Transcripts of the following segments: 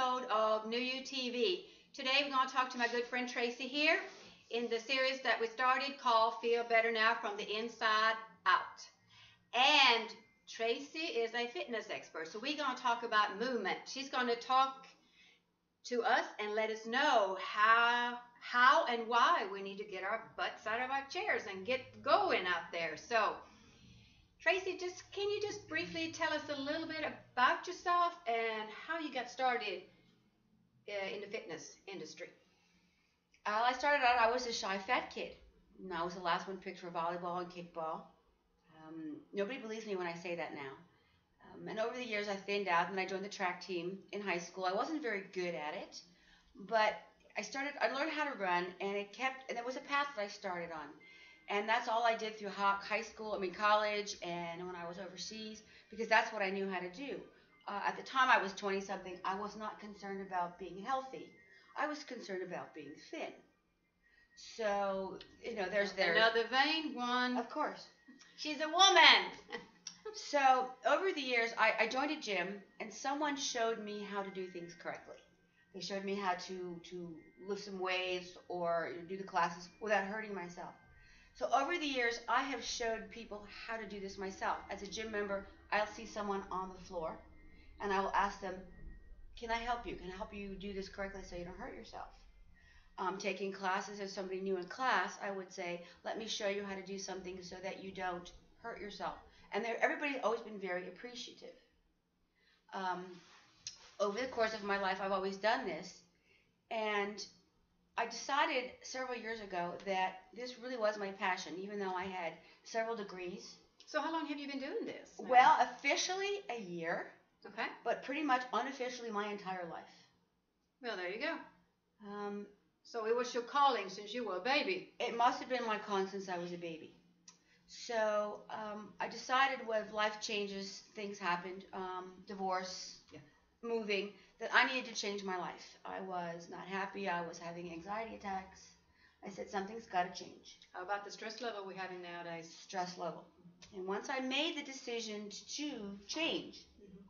episode of NewYouTV. Today we're going to talk to my good friend Tracy here in the series that we started called Feel Better Now from the Inside Out. And Tracy is a fitness expert, so we're going to talk about movement. She's going to talk to us and let us know how and why we need to get our butts out of our chairs and get going out there. So Tracy, can you just briefly tell us a little bit about yourself and how you got started in the fitness industry? I started out, I was a shy fat kid. And I was the last one picked for volleyball and kickball. Nobody believes me when I say that now. And over the years I thinned out, and I joined the track team in high school. I wasn't very good at it, but I learned how to run, and there was a path that I started on. And that's all I did through college, and when I was overseas, because that's what I knew how to do. At the time I was 20-something, I was not concerned about being healthy. I was concerned about being thin. So, there's another vain one. Of course. She's a woman. So, over the years, I joined a gym, and someone showed me how to do things correctly. They showed me how to lift some weights or do the classes without hurting myself. So over the years, I have showed people how to do this myself. As a gym member, I'll see someone on the floor, and I will ask them, can I help you? Can I help you do this correctly so you don't hurt yourself? Taking classes as somebody new in class, I would say, let me show you how to do something so that you don't hurt yourself. And everybody's always been very appreciative. Over the course of my life, I've always done this, and I decided several years ago that this really was my passion, even though I had several degrees. So how long have you been doing this? Well, officially a year. Okay. But pretty much unofficially my entire life. Well, there you go. So it was your calling since you were a baby. It must have been my calling since I was a baby. So I decided with life changes, things happened, divorce, moving, that I needed to change my life. I was not happy. I was having anxiety attacks. I said, something's got to change. How about the stress level we're having nowadays? Stress level. And once I made the decision to change,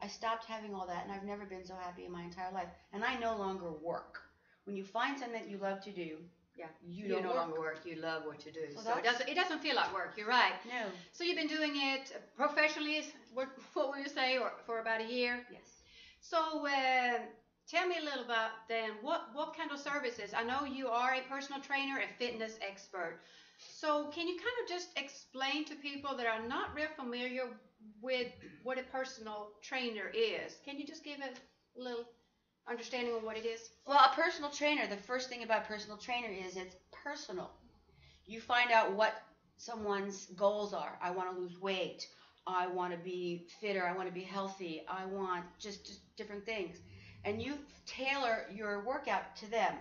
I stopped having all that, and I've never been so happy in my entire life. And I no longer work. When you find something that you love to do, you no longer work. You love what you do. Well, so it doesn't feel like work. You're right. No. So you've been doing it professionally, what would you say, or for about a year? Yes. So tell me a little about then, what kind of services? I know you are a personal trainer and fitness expert. So can you kind of just explain to people that are not real familiar with what a personal trainer is? Can you just give a little understanding of what it is? Well, a personal trainer, the first thing about personal trainer is it's personal. You find out what someone's goals are. I want to lose weight. I want to be fitter. I want to be healthy. I want just different things. And you tailor your workout to them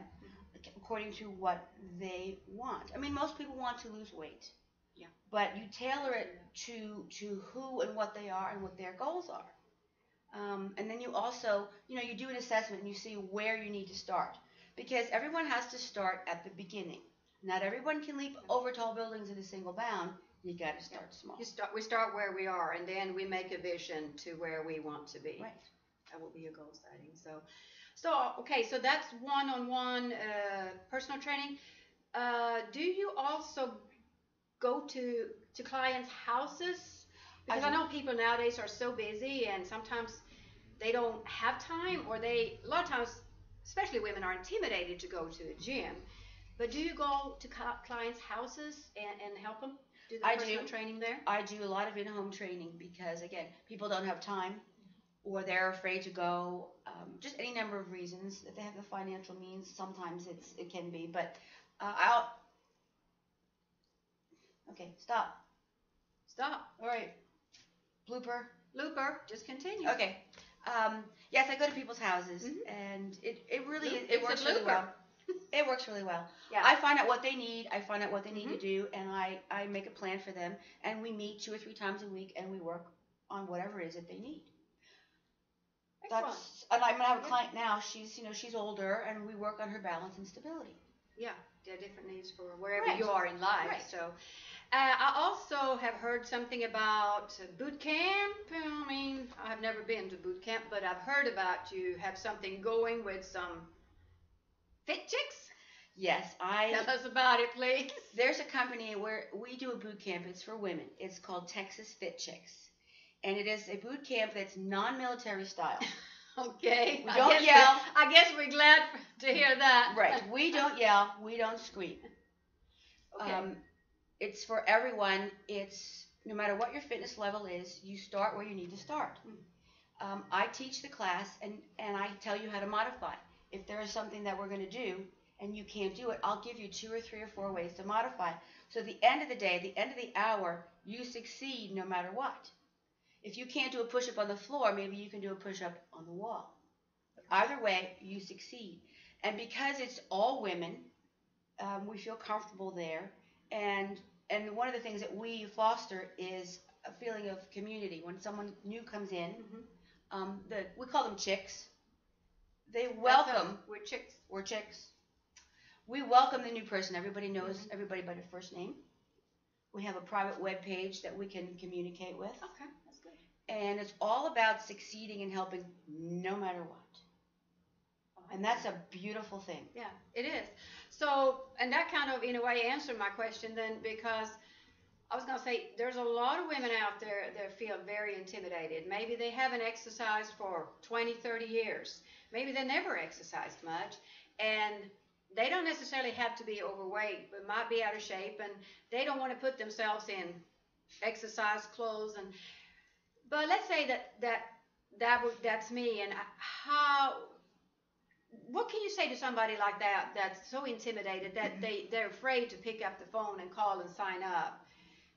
according to what they want. I mean, most people want to lose weight. Yeah. But you tailor it to who and what they are and what their goals are. And then you also, you do an assessment and you see where you need to start. Because everyone has to start at the beginning. Not everyone can leap over tall buildings in a single bound. You got to start small. We start where we are, and then we make a vision to where we want to be. Right. That will be your goal setting. So that's one-on-one personal training. Do you also go to clients' houses? Because I know people nowadays are so busy, and sometimes they don't have time, or a lot of times, especially women, are intimidated to go to a gym. But do you go to clients' houses and help them do the personal training there? I do a lot of in-home training because, again, people don't have time, or they're afraid to go. Just any number of reasons. If they have the financial means, sometimes it can be. But okay, stop. All right. Blooper. Just continue. Okay. Yes, I go to people's houses, and it works really well. It works really well. Yeah. I find out what they need. I find out what they need to do, and I make a plan for them. And we meet 2 or 3 times a week, and we work on whatever it is that they need. Excellent. And I'm gonna have a client now. She's older, and we work on her balance and stability. Yeah, there are different needs for wherever Right. you are in life. Right. So, I also have heard something about boot camp. I mean, I've never been to boot camp, but I've heard about you have something going with some fit chicks. Yes, Tell us about it, please. There's a company where we do a boot camp. It's for women. It's called Texas Fit Chicks, and it is a boot camp that's non-military style. Okay. We don't yell. I guess we're glad to hear that. Right. We don't yell. We don't scream. Okay. It's for everyone. It's no matter what your fitness level is, you start where you need to start. I teach the class, and I tell you how to modify. If there is something that we're going to do and you can't do it, I'll give you 2 or 3 or 4 ways to modify. So at the end of the day, at the end of the hour, you succeed no matter what. If you can't do a push-up on the floor, maybe you can do a push-up on the wall. Either way, you succeed. And because it's all women, we feel comfortable there. And one of the things that we foster is a feeling of community. When someone new comes in, we call them chicks. They welcome. We're chicks. We're chicks. We welcome the new person. Everybody knows everybody by their first name. We have a private web page that we can communicate with. Okay, that's good. And it's all about succeeding and helping no matter what. And that's a beautiful thing. Yeah, it is. So, and that kind of, in a way, answered my question then, because I was going to say, there's a lot of women out there that feel very intimidated. Maybe they haven't exercised for 20, 30 years. Maybe they never exercised much. And they don't necessarily have to be overweight, but might be out of shape. And they don't want to put themselves in exercise clothes. But let's say that's me. And what can you say to somebody like that that's so intimidated that they're afraid to pick up the phone and call and sign up?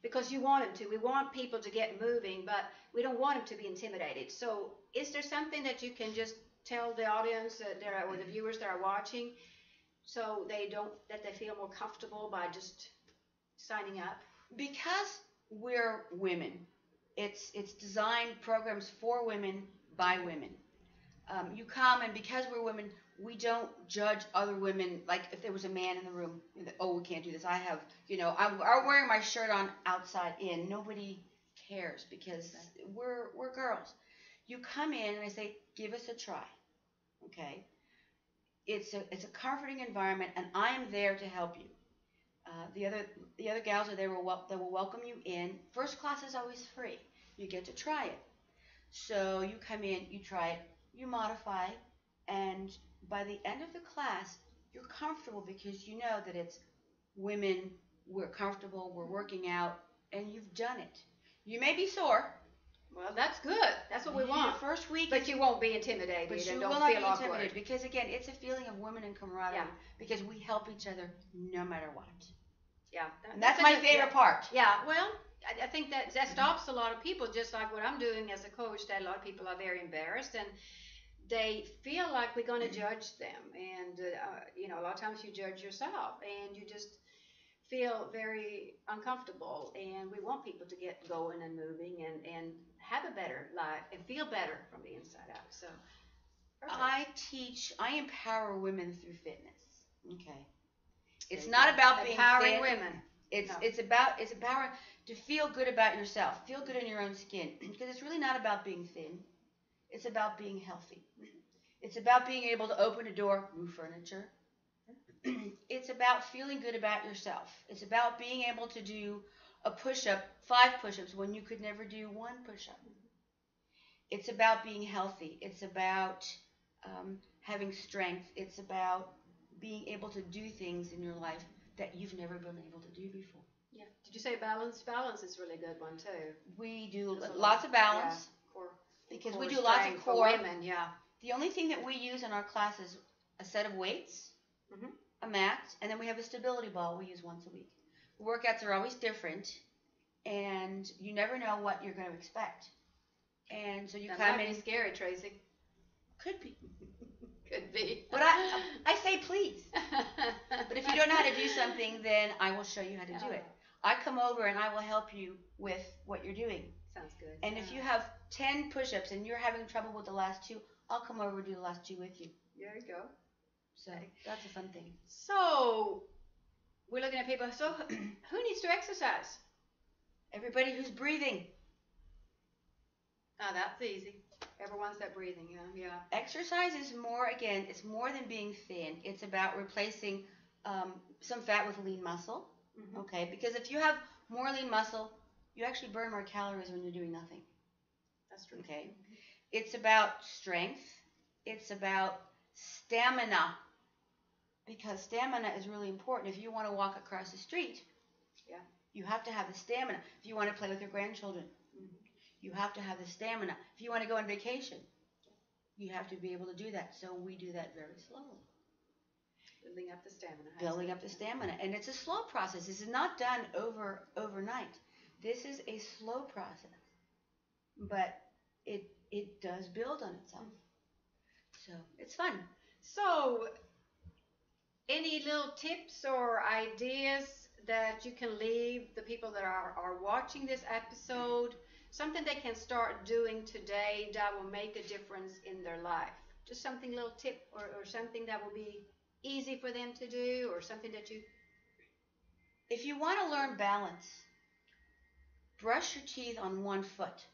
Because you want them to. We want people to get moving, but we don't want them to be intimidated. So is there something that you can just tell the audience or the viewers that are watching so that they feel more comfortable by just signing up? Because we're women, it's designed programs for women by women. You come, and because we're women, we don't judge other women. Like if there was a man in the room, oh, we can't do this. I'm wearing my shirt on outside in. Nobody cares because we're girls. You come in, and I say, give us a try. Okay. It's a comforting environment, and I am there to help you. The other gals are there that will welcome you in. First class is always free. You get to try it. So you come in, you try it, you modify, and by the end of the class, you're comfortable because you know that it's women, we're comfortable, we're working out, and you've done it. You may be sore. Well, that's good. That's what we want. The first week, but you won't be intimidated. But you don't will not feel be awkward. intimidated because again, it's a feeling of women and camaraderie. Yeah. Because we help each other no matter what. Yeah, and that's my favorite part. Yeah, well, I think that stops a lot of people, just like what I'm doing as a coach, that a lot of people are very embarrassed and they feel like we're going to judge them. And, a lot of times you judge yourself and you just feel very uncomfortable. And we want people to get going and moving and have a better life and feel better from the inside out. So I empower women through fitness. Okay. It's not about being empowering thin. women. It's empowering to feel good about yourself, feel good in your own skin, because it's really not about being thin. It's about being healthy. It's about being able to open a door, move furniture. It's about feeling good about yourself. It's about being able to do a push-up, 5 push-ups when you could never do 1 push-up. It's about being healthy. It's about having strength. It's about being able to do things in your life that you've never been able to do before. Yeah. Did you say balance? Balance is a really good one too. We do lots of balance. Yeah. Because we do lots of core. For women, yeah. The only thing that we use in our class is a set of weights, a mat, and then we have a stability ball we use once a week. The workouts are always different, and you never know what you're going to expect. And so you that come might in. Be scary, Tracy. Could be. Could be. But I say please. But if you don't know how to do something, then I will show you how to do it. I come over and I will help you with what you're doing. Sounds good. And if you have 10 push-ups and you're having trouble with the last 2, I'll come over and do the last 2 with you. There you go. So that's a fun thing. So we're looking at people. So who needs to exercise? Everybody who's breathing. Oh, that's easy. Everyone's that breathing, yeah. Exercise is more, again, it's more than being thin. It's about replacing some fat with lean muscle. Mm-hmm. Okay, because if you have more lean muscle, you actually burn more calories when you're doing nothing. That's true. Okay, it's about strength. It's about stamina, because stamina is really important. If you want to walk across the street, yeah, you have to have the stamina. If you want to play with your grandchildren, you have to have the stamina. If you want to go on vacation, you have to be able to do that. So we do that very slowly. Building up the stamina. Building up the stamina. And it's a slow process. This is not done overnight. This is a slow process. But it does build on itself. So it's fun. So any little tips or ideas that you can leave the people that are watching this episode? Something they can start doing today that will make a difference in their life. Just something, little tip or something that will be easy for them to do, or something that you... If you want to learn balance, brush your teeth on one foot.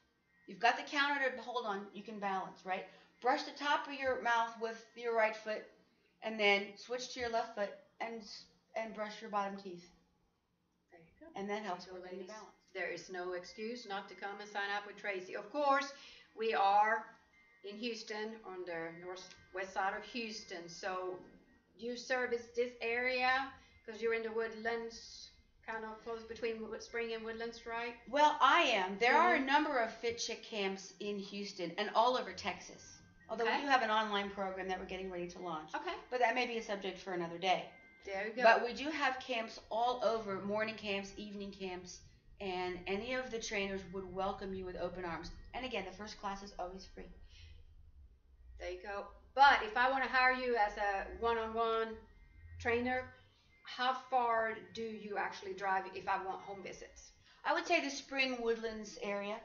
You've got the counter to hold on, you can balance, right? Brush the top of your mouth with your right foot, and then switch to your left foot and brush your bottom teeth. There you go. And that helps So with the ladies, balance. there is no excuse not to come and sign up with Tracy. Of course, we are in Houston, on the northwest side of Houston. So you service this area because you're in the Woodlands, kind of close between Spring and Woodlands, right? Well, I am. There are a number of Fit Chick camps in Houston and all over Texas. Although we do have an online program that we're getting ready to launch. Okay. But that may be a subject for another day. There you go. But we do have camps all over, morning camps, evening camps, and any of the trainers would welcome you with open arms. And again, the first class is always free. There you go. But if I want to hire you as a one-on-one trainer, how far do you actually drive if I want home visits? I would say the Spring Woodlands area.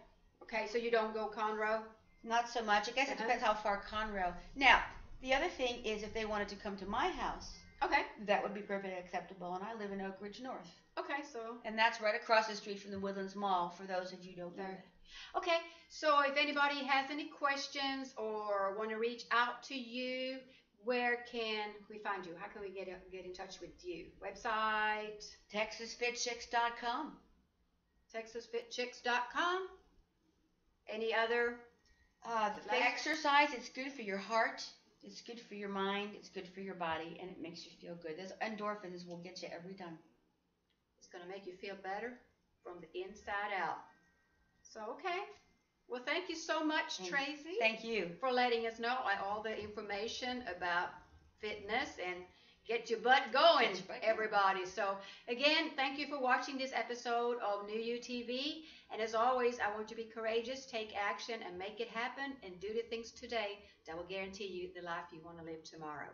Okay, so you don't go Conroe? Not so much. I guess it depends how far Conroe. Now, the other thing is if they wanted to come to my house, okay, that would be perfectly acceptable. And I live in Oak Ridge North. Okay, so... And that's right across the street from the Woodlands Mall, for those of you who don't know that. Okay, so if anybody has any questions or want to reach out to you, where can we find you? How can we get in touch with you? Website? TexasFitChicks.com. TexasFitChicks.com. Any other? The exercise, it's good for your heart, it's good for your mind, it's good for your body, and it makes you feel good. Those endorphins will get you every time. It's going to make you feel better from the inside out. So, okay. Well, thank you so much, Tracy. Thank you. For letting us know all the information about fitness and get your butt going, everybody. So, again, thank you for watching this episode of NewYouTV. And as always, I want you to be courageous, take action, and make it happen, and do the things today that will guarantee you the life you want to live tomorrow.